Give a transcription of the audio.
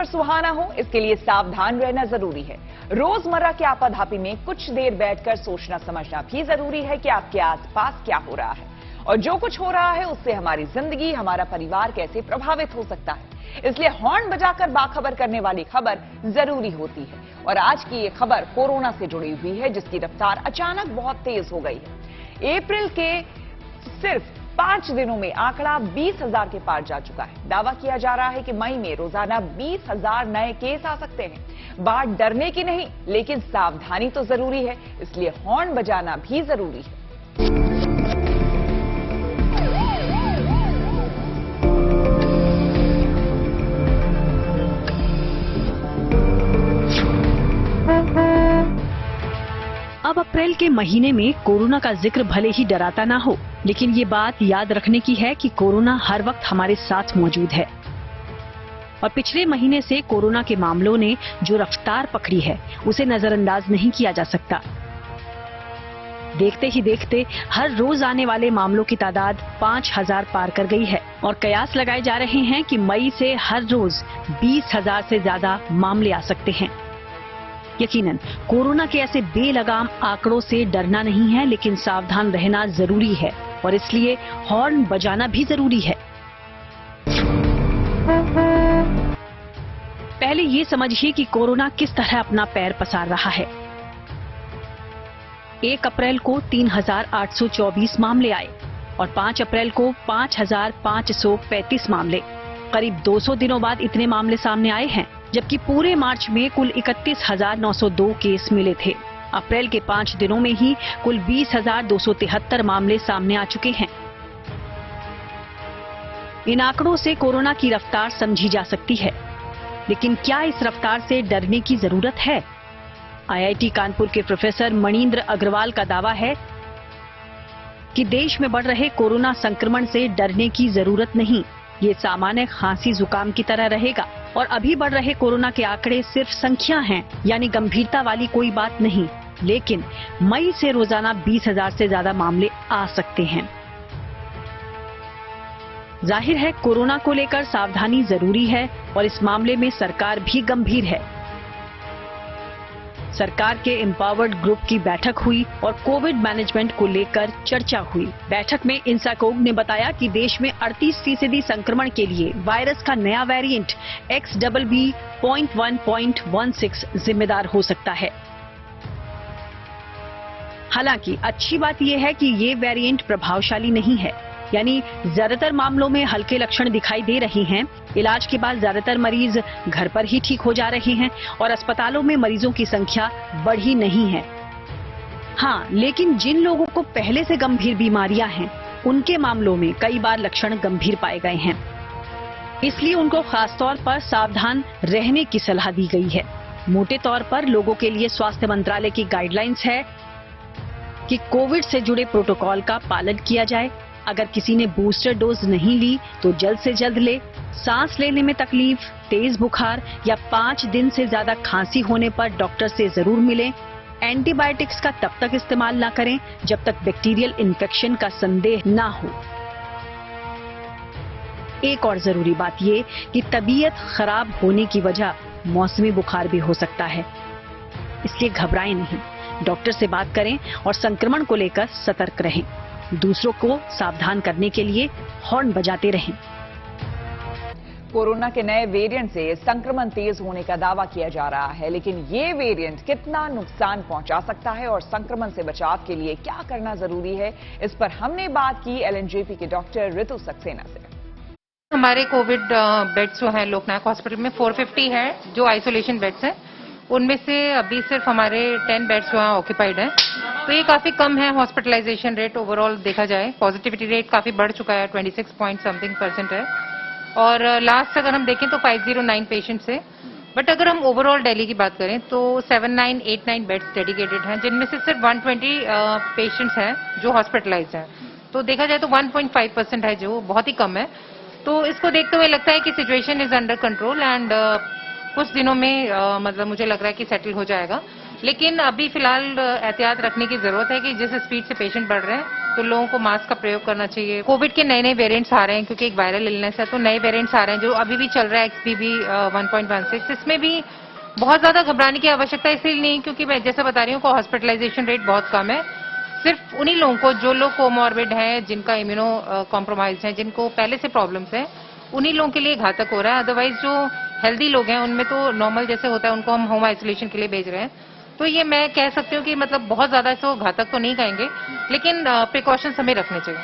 सुहाना हो, इसके लिए सावधान रहना जरूरी है। रोजमर्रा के आपाधापी में कुछ देर बैठकर सोचना समझना भी जरूरी है कि आपके आसपास क्या हो रहा है और जो कुछ हो रहा है उससे हमारी जिंदगी, हमारा परिवार कैसे प्रभावित हो सकता है। इसलिए हॉर्न बजाकर बाखबर करने वाली खबर जरूरी होती है। और आज की ये खबर कोरोना से जुड़ी हुई है, जिसकी रफ्तार अचानक बहुत तेज हो गई है। अप्रैल के सिर्फ 5 दिनों में आंकड़ा 20,000 के पार जा चुका है। दावा किया जा रहा है कि मई में रोजाना 20,000 नए केस आ सकते हैं। बात डरने की नहीं, लेकिन सावधानी तो जरूरी है, इसलिए हॉर्न बजाना भी जरूरी है। अब अप्रैल के महीने में कोरोना का जिक्र भले ही डराता ना हो, लेकिन ये बात याद रखने की है कि कोरोना हर वक्त हमारे साथ मौजूद है। और पिछले महीने से कोरोना के मामलों ने जो रफ्तार पकड़ी है, उसे नजरअंदाज नहीं किया जा सकता। देखते ही देखते हर रोज आने वाले मामलों की तादाद 5,000 पार कर गई है और कयास लगाए जा रहे हैं कि मई से हर रोज 20,000 से ज्यादा मामले आ सकते हैं। यकीनन कोरोना के ऐसे बेलगाम आंकड़ों से डरना नहीं है, लेकिन सावधान रहना जरूरी है और इसलिए हॉर्न बजाना भी जरूरी है। पहले ये समझिए कि कोरोना किस तरह अपना पैर पसार रहा है। 1 अप्रैल को 3,824 मामले आए और 5 अप्रैल को 5,535 मामले। करीब 200 दिनों बाद इतने मामले सामने आए हैं, जबकि पूरे मार्च में कुल 31,902 केस मिले थे। अप्रैल के 5 दिनों में ही कुल 20,273 मामले सामने आ चुके हैं। इन आंकड़ों से कोरोना की रफ्तार समझी जा सकती है, लेकिन क्या इस रफ्तार से डरने की जरूरत है? IIT कानपुर के प्रोफेसर मणिंद्र अग्रवाल का दावा है कि देश में बढ़ रहे कोरोना संक्रमण से डरने की जरूरत नहीं। ये सामान्य खांसी जुकाम की तरह रहेगा और अभी बढ़ रहे कोरोना के आंकड़े सिर्फ संख्या हैं, यानी गंभीरता वाली कोई बात नहीं। लेकिन मई से रोजाना 20,000 से ज्यादा मामले आ सकते हैं। जाहिर है कोरोना को लेकर सावधानी जरूरी है और इस मामले में सरकार भी गंभीर है। सरकार के एम्पावर्ड ग्रुप की बैठक हुई और कोविड मैनेजमेंट को लेकर चर्चा हुई। बैठक में इंसाकोग ने बताया कि देश में 38% संक्रमण के लिए वायरस का नया वेरिएंट XBB.1.16 जिम्मेदार हो सकता है। हालांकि अच्छी बात यह है कि ये वेरिएंट प्रभावशाली नहीं है, यानी ज्यादातर मामलों में हल्के लक्षण दिखाई दे रहे हैं। इलाज के बाद ज्यादातर मरीज घर पर ही ठीक हो जा रहे हैं और अस्पतालों में मरीजों की संख्या बढ़ी नहीं है। हाँ, लेकिन जिन लोगों को पहले से गंभीर बीमारियां हैं, उनके मामलों में कई बार लक्षण गंभीर पाए गए हैं। इसलिए उनको खास तौर पर सावधान रहने की सलाह दी गई है। मोटे तौर पर लोगों के लिए स्वास्थ्य मंत्रालय की गाइडलाइंस है कि कोविड से जुड़े प्रोटोकॉल का पालन किया जाए। अगर किसी ने बूस्टर डोज नहीं ली तो जल्द से जल्द ले। सांस लेने में तकलीफ, तेज बुखार या 5 दिन से ज्यादा खांसी होने पर डॉक्टर से जरूर मिलें। एंटीबायोटिक्स का तब तक इस्तेमाल ना करें जब तक बैक्टीरियल इन्फेक्शन का संदेह ना हो। एक और जरूरी बात ये कि तबीयत खराब होने की वजह मौसमी बुखार भी हो सकता है, इसलिए घबराएं नहीं। डॉक्टर से बात करें और संक्रमण को लेकर सतर्क रहें। दूसरों को सावधान करने के लिए हॉर्न बजाते रहें। कोरोना के नए वेरिएंट से संक्रमण तेज होने का दावा किया जा रहा है, लेकिन ये वेरिएंट कितना नुकसान पहुंचा सकता है और संक्रमण से बचाव के लिए क्या करना जरूरी है, इस पर हमने बात की LNJP के डॉक्टर ऋतु सक्सेना से। हमारे कोविड बेड्स जो हैं लोकनायक हॉस्पिटल में 450 है जो आइसोलेशन बेड्स हैं, उनमें से अभी सिर्फ हमारे 10 बेड्स जो हैं ऑक्यूपाइड हैं। तो ये काफी कम है हॉस्पिटलाइजेशन रेट ओवरऑल देखा जाए। पॉजिटिविटी रेट काफी बढ़ चुका है, 26% है। और लास्ट अगर हम देखें तो 509 पेशेंट्स है। बट अगर हम ओवरऑल दिल्ली की बात करें तो 7989 बेड्स डेडिकेटेड हैं, जिनमें से सिर्फ 120 पेशेंट्स हैं जो हॉस्पिटलाइज्ड हैं। तो देखा जाए तो 1.5% है, जो बहुत ही कम है। तो इसको देखते हुए लगता है कि situation is under control and कुछ दिनों में मतलब मुझे लग रहा है कि सेटल हो जाएगा। लेकिन अभी फिलहाल एहतियात रखने की जरूरत है कि जिस स्पीड से पेशेंट बढ़ रहे हैं तो लोगों को मास्क का प्रयोग करना चाहिए। कोविड के नए नए वेरिएंट्स आ रहे हैं क्योंकि एक वायरल इलनेस है, तो नए वेरिएंट्स आ रहे हैं जो अभी भी चल रहा है XBB 1.16। इसमें भी बहुत ज्यादा घबराने की आवश्यकता इसलिए नहीं क्योंकि मैं जैसे बता रही हूँ को हॉस्पिटलाइजेशन रेट बहुत कम है। सिर्फ उन्हीं लोगों को जो लोग कोमॉर्बिड हैं, जिनका इम्यूनो कॉम्प्रोमाइज है, जिनको पहले से प्रॉब्लम्स है, उन्हीं लोगों के लिए घातक हो रहा है। अदरवाइज जो हेल्दी लोग हैं उनमें तो नॉर्मल जैसे होता है उनको हम होम आइसोलेशन के लिए भेज रहे हैं। तो ये मैं कह सकती हूँ कि मतलब बहुत ज्यादा इसको घातक तो नहीं कहेंगे, लेकिन प्रिकॉशंस हमें रखने चाहिए।